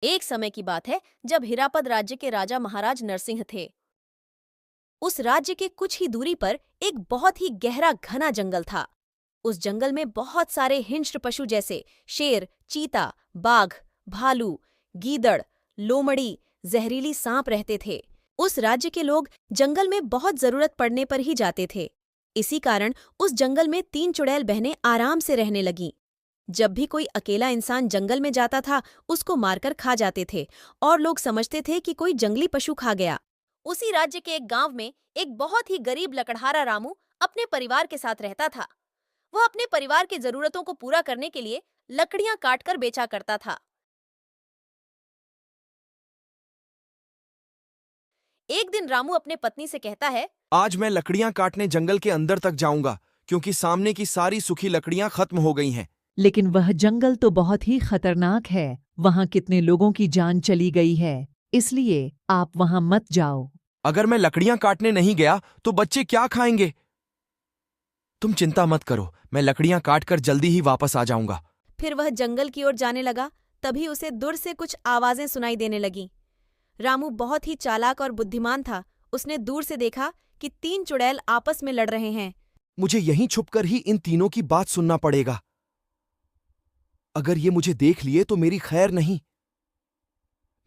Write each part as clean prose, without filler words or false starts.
एक समय की बात है जब हिरापद राज्य के राजा महाराज नरसिंह थे। उस राज्य के कुछ ही दूरी पर एक बहुत ही गहरा घना जंगल था। उस जंगल में बहुत सारे हिंस्र पशु जैसे शेर, चीता, बाघ, भालू, गीदड़, लोमड़ी, जहरीली सांप रहते थे। उस राज्य के लोग जंगल में बहुत जरूरत पड़ने पर ही जाते थे। इसी कारण उस जंगल में 3 चुड़ैल बहनें आराम से रहने लगीं। जब भी कोई अकेला इंसान जंगल में जाता था, उसको मारकर खा जाते थे और लोग समझते थे कि कोई जंगली पशु खा गया। उसी राज्य के एक गांव में एक बहुत ही गरीब लकड़हारा रामू अपने परिवार के साथ रहता था। वह अपने परिवार की जरूरतों को पूरा करने के लिए लकड़ियां काटकर बेचा करता था। एक दिन रामू अपने पत्नी से कहता है, आज मैं लकड़ियां काटने जंगल के अंदर तक जाऊंगा क्योंकि सामने की सारी सूखी लकड़ियां खत्म हो गई हैं। लेकिन वह जंगल तो बहुत ही खतरनाक है। वहाँ कितने लोगों की जान चली गई है, इसलिए आप वहाँ मत जाओ। अगर मैं लकड़ियां काटने नहीं गया तो बच्चे क्या खाएंगे? तुम चिंता मत करो, मैं लकड़ियां काटकर जल्दी ही वापस आ जाऊंगा। फिर वह जंगल की ओर जाने लगा। तभी उसे दूर से कुछ आवाजें सुनाई देने लगीं। रामू बहुत ही चालाक और बुद्धिमान था। उसने दूर से देखा कि 3 चुड़ैल आपस में लड़ रहे हैं। मुझे यहीं छुपकर ही इन तीनों की बात सुनना पड़ेगा। अगर ये मुझे देख लिए तो मेरी खैर नहीं।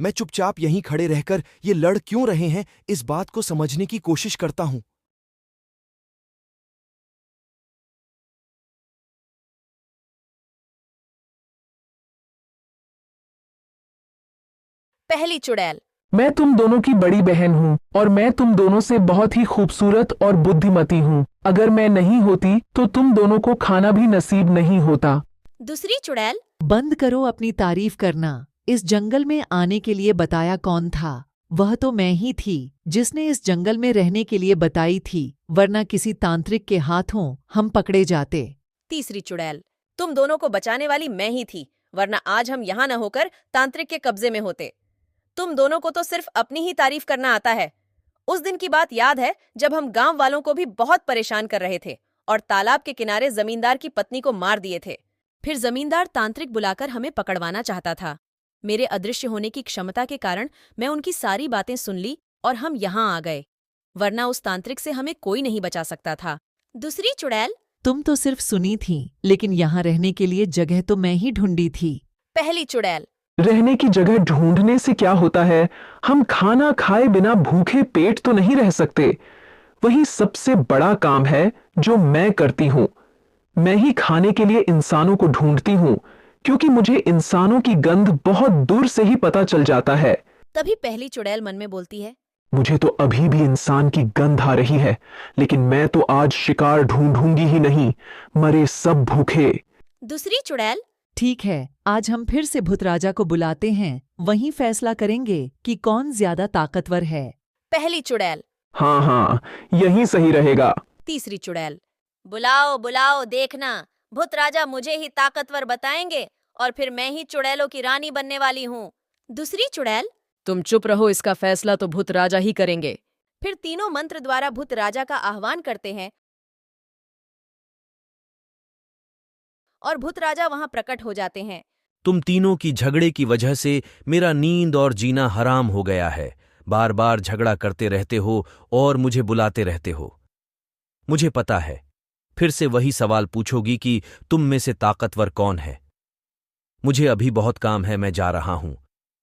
मैं चुपचाप यहीं खड़े रहकर ये लड़ क्यों रहे हैं, इस बात को समझने की कोशिश करता हूं। पहली चुड़ैल, मैं तुम दोनों की बड़ी बहन हूँ और मैं तुम दोनों से बहुत ही खूबसूरत और बुद्धिमती हूँ। अगर मैं नहीं होती तो तुम दोनों को खाना भी नसीब नहीं होता। दूसरी चुड़ैल, बंद करो अपनी तारीफ करना। इस जंगल में आने के लिए बताया कौन था? वह तो मैं ही थी जिसने इस जंगल में रहने के लिए बताई थी, वरना किसी तांत्रिक के हाथों हम पकड़े जाते। तीसरी चुड़ैल, तुम दोनों को बचाने वाली मैं ही थी, वरना आज हम यहाँ न होकर तांत्रिक के कब्जे में होते। तुम दोनों को तो सिर्फ अपनी ही तारीफ करना आता है। उस दिन की बात याद है जब हम गांव वालों को भी बहुत परेशान कर रहे थे और तालाब के किनारे जमींदार की पत्नी को मार दिए थे। फिर जमींदार तांत्रिक बुलाकर हमें पकड़वाना चाहता था। मेरे अदृश्य होने की क्षमता के कारण मैं उनकी सारी बातें सुन ली और हम यहाँ आ गए, वरना उस तांत्रिक से हमें कोई नहीं बचा सकता था। दूसरी चुड़ैल, तुम तो सिर्फ सुनी थी, लेकिन यहाँ रहने के लिए जगह तो मैं ही ढूंढी थी। पहली चुड़ैल, रहने की जगह ढूंढने से क्या होता है? हम खाना खाए बिना भूखे पेट तो नहीं रह सकते। वही सबसे बड़ा काम है जो मैं करती हूँ। मैं ही खाने के लिए इंसानों को ढूंढती हूँ, क्योंकि मुझे इंसानों की गंध बहुत दूर से ही पता चल जाता है। तभी पहली चुड़ैल मन में बोलती है, मुझे तो अभी भी इंसान की गंध आ रही है, लेकिन मैं तो आज शिकार ढूंढूंगी ही नहीं, मरे सब भूखे। दूसरी चुड़ैल, ठीक है, आज हम फिर से भूत राजा को बुलाते हैं, वहीं फैसला करेंगे कि कौन ज्यादा ताकतवर है। पहली चुड़ैल, हाँ हाँ, यही सही रहेगा। तीसरी चुड़ैल, बुलाओ बुलाओ, देखना भूत राजा मुझे ही ताकतवर बताएंगे और फिर मैं ही चुड़ैलों की रानी बनने वाली हूँ। दूसरी चुड़ैल, तुम चुप रहो, इसका फैसला तो भूत राजा ही करेंगे। फिर तीनों मंत्र द्वारा भूत राजा का आह्वान करते हैं और भूत राजा वहां प्रकट हो जाते हैं। तुम तीनों की झगड़े की वजह से मेरा नींद और जीना हराम हो गया है। बार बार झगड़ा करते रहते हो और मुझे बुलाते रहते हो। मुझे पता है, फिर से वही सवाल पूछोगी कि तुम में से ताकतवर कौन है। मुझे अभी बहुत काम है, मैं जा रहा हूं।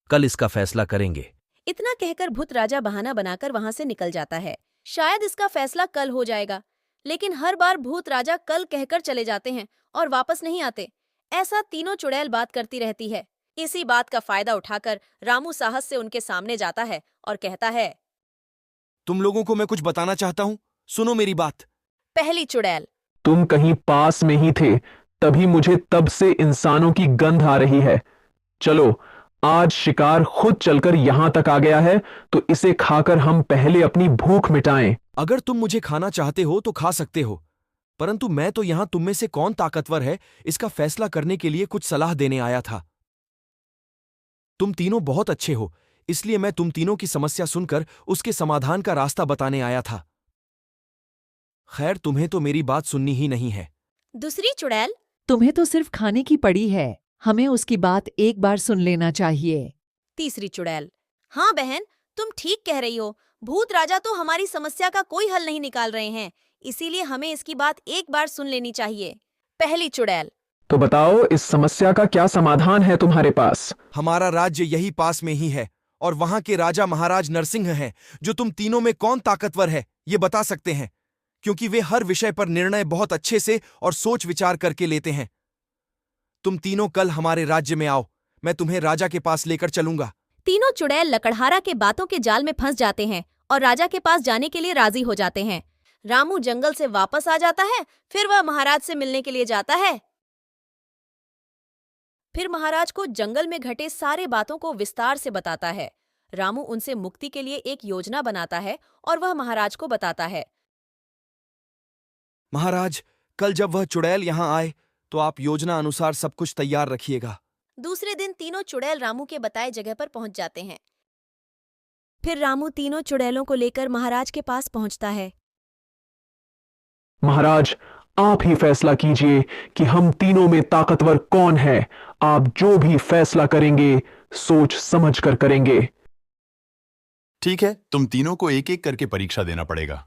कल इसका फैसला करेंगे। इतना कहकर भूत राजा बहाना बनाकर वहां से निकल जाता है। शायद इसका फैसला कल हो जाएगा, लेकिन हर बार भूत राजा कल कहकर चले जाते हैं और वापस नहीं आते। ऐसा तीनों चुड़ैल बात करती रहती है। इसी बात का फायदा उठाकर रामू साहस से उनके सामने जाता है और कहता है, तुम लोगों को मैं कुछ बताना चाहता हूं, सुनो मेरी बात। पहली चुड़ैल, तुम कहीं पास में ही थे, तभी मुझे तब से इंसानों की गंध आ रही है। चलो, आज शिकार खुद चलकर यहां तक आ गया है, तो इसे खाकर हम पहले अपनी भूख मिटाएं। अगर तुम मुझे खाना चाहते हो तो खा सकते हो, परंतु मैं तो यहां तुम में से कौन ताकतवर है इसका फैसला करने के लिए कुछ सलाह देने आया था। तुम तीनों बहुत अच्छे हो, इसलिए मैं तुम तीनों की समस्या सुनकर उसके समाधान का रास्ता बताने आया था। खैर, तुम्हें तो मेरी बात सुननी ही नहीं है। दूसरी चुड़ैल, तुम्हें तो सिर्फ खाने की पड़ी है, हमें उसकी बात एक बार सुन लेना चाहिए। तीसरी चुड़ैल: हाँ बहन, तुम ठीक कह रही हो। भूत राजा तो हमारी समस्या का कोई हल नहीं निकाल रहे हैं, इसीलिए हमें इसकी बात एक बार सुन लेनी चाहिए। पहली चुड़ैल: तो बताओ, इस समस्या का क्या समाधान है तुम्हारे पास? हमारा राज्य यही पास में ही है, और वहां के राजा महाराज नरसिंह हैं, जो तुम तीनों में कौन ताकतवर है ये बता सकते हैं, क्योंकि वे हर विषय पर निर्णय बहुत अच्छे से और सोच विचार करके लेते हैं। तुम तीनों कल हमारे राज्य में आओ, मैं तुम्हें राजा के पास लेकर चलूंगा। तीनों चुड़ैल लकड़हारा के बातों के जाल में फंस जाते हैं और राजा के पास जाने के लिए राजी हो जाते हैं। रामू जंगल से वापस आ जाता है, फिर वह महाराज से मिलने के लिए जाता है। फिर महाराज को जंगल में घटे सारे बातों को विस्तार से बताता है। रामू उनसे मुक्ति के लिए एक योजना बनाता है और वह महाराज को बताता है। महाराज, कल जब वह चुड़ैल यहां आए तो आप योजना अनुसार सब कुछ तैयार रखिएगा। दूसरे दिन तीनों चुड़ैल रामू के बताए जगह पर पहुंच जाते हैं। फिर रामू तीनों चुड़ैलों को लेकर महाराज के पास पहुंचता है। महाराज, आप ही फैसला कीजिए कि हम तीनों में ताकतवर कौन है। आप जो भी फैसला करेंगे सोच समझ कर करेंगे। ठीक है, तुम तीनों को एक एक करके परीक्षा देना पड़ेगा।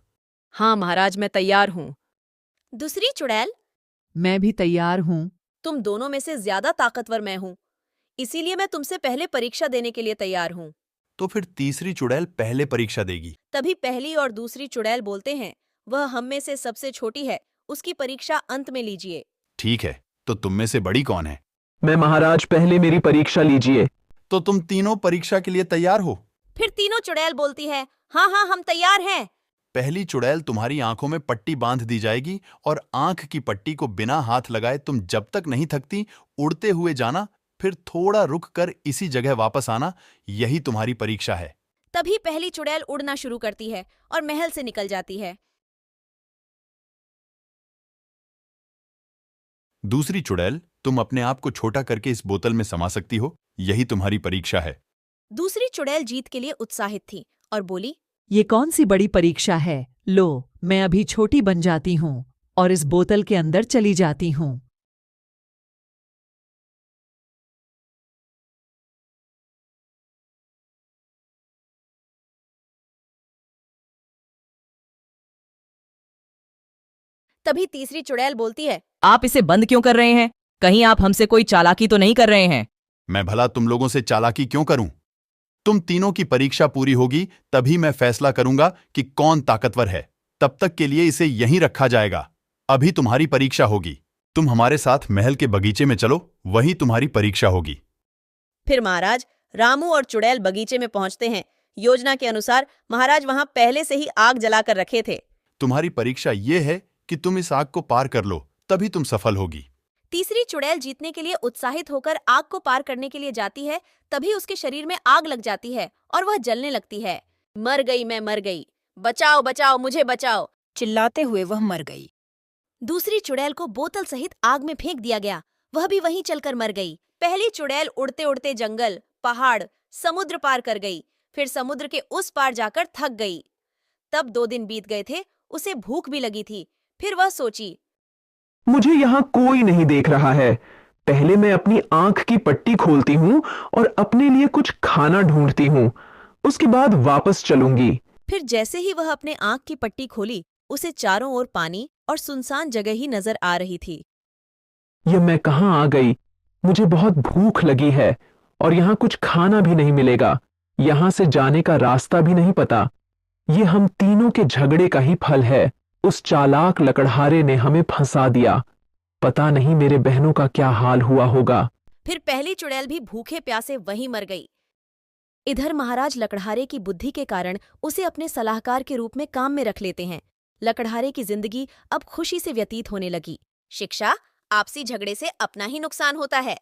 हाँ महाराज, मैं तैयार हूँ। दूसरी चुड़ैल: मैं भी तैयार हूँ। तुम दोनों में से ज्यादा ताकतवर मैं हूँ, इसीलिए मैं तुमसे पहले परीक्षा देने के लिए तैयार हूँ। तो फिर तीसरी चुड़ैल पहले परीक्षा देगी। तभी पहली और दूसरी चुड़ैल बोलते हैं, वह हम में से सबसे छोटी है, उसकी परीक्षा अंत में लीजिए। ठीक है, तो तुम में से बड़ी कौन है? मैं महाराज, पहले मेरी परीक्षा लीजिए। तो तुम तीनों परीक्षा के लिए तैयार हो? फिर तीनों चुड़ैल बोलती है, हाँ हाँ हम तैयार हैं। पहली चुड़ैल तुम्हारी आंखों में पट्टी बांध दी जाएगी और आंख की पट्टी को बिना हाथ लगाए तुम जब तक नहीं थकती उड़ते हुए जाना, फिर थोड़ा रुक कर इसी जगह वापस आना। यही तुम्हारी परीक्षा है। तभी पहली चुड़ैल उड़ना शुरू करती है और महल से निकल जाती है। दूसरी चुड़ैल, तुम अपने आप को छोटा करके इस बोतल में समा सकती हो। यही तुम्हारी परीक्षा है। दूसरी चुड़ैल जीत के लिए उत्साहित थी और बोली, ये कौन सी बड़ी परीक्षा है? लो, मैं अभी छोटी बन जाती हूँ और इस बोतल के अंदर चली जाती हूँ। तभी तीसरी चुड़ैल बोलती है, आप इसे बंद क्यों कर रहे हैं? कहीं आप हमसे कोई चालाकी तो नहीं कर रहे हैं? मैं भला तुम लोगों से चालाकी क्यों करूं? तुम तीनों की परीक्षा पूरी होगी तभी मैं फैसला करूंगा कि कौन ताकतवर है। तब तक के लिए इसे यहीं रखा जाएगा। अभी तुम्हारी परीक्षा होगी। तुम हमारे साथ महल के बगीचे में चलो, वहीं तुम्हारी परीक्षा होगी। फिर महाराज, रामू और चुड़ैल बगीचे में पहुंचते हैं। योजना के अनुसार महाराज वहां पहले से ही आग जलाकर रखे थे। तुम्हारी परीक्षा ये है कि तुम इस आग को पार कर लो, तभी तुम सफल होगी। तीसरी चुड़ैल जीतने के लिए उत्साहित होकर आग को पार करने के लिए जाती है, तभी उसके शरीर में आग लग जाती है और वह जलने लगती है। मर गई, मैं मर गई, बचाओ बचाओ मुझे बचाओ, चिल्लाते हुए वह मर गई। दूसरी चुड़ैल को बोतल सहित आग में फेंक दिया गया। वह भी वहीं चलकर मर गई। पहली चुड़ैल उड़ते उड़ते जंगल, पहाड़, समुद्र पार कर गई, फिर समुद्र के उस पार जाकर थक गई। तब 2 दिन बीत गए थे, उसे भूख भी लगी थी। फिर वह सोची, मुझे यहाँ कोई नहीं देख रहा है। पहले मैं अपनी आंख की पट्टी खोलती हूँ और अपने लिए कुछ खाना ढूंढती हूँ, उसके बाद वापस चलूंगी। फिर जैसे ही वह अपने आंख की पट्टी खोली, उसे चारों ओर पानी और सुनसान जगह ही नजर आ रही थी। यह मैं कहाँ आ गई? मुझे बहुत भूख लगी है और यहाँ कुछ खाना भी नहीं मिलेगा। यहाँ से जाने का रास्ता भी नहीं पता। ये हम तीनों के झगड़े का ही फल है। उस चालाक लकड़हारे ने हमें फंसा दिया। पता नहीं मेरे बहनों का क्या हाल हुआ होगा। फिर पहली चुड़ैल भी भूखे प्यासे वहीं मर गई। इधर महाराज लकड़हारे की बुद्धि के कारण उसे अपने सलाहकार के रूप में काम में रख लेते हैं। लकड़हारे की जिंदगी अब खुशी से व्यतीत होने लगी। शिक्षा: आपसी झगड़े से अपना ही नुकसान होता है।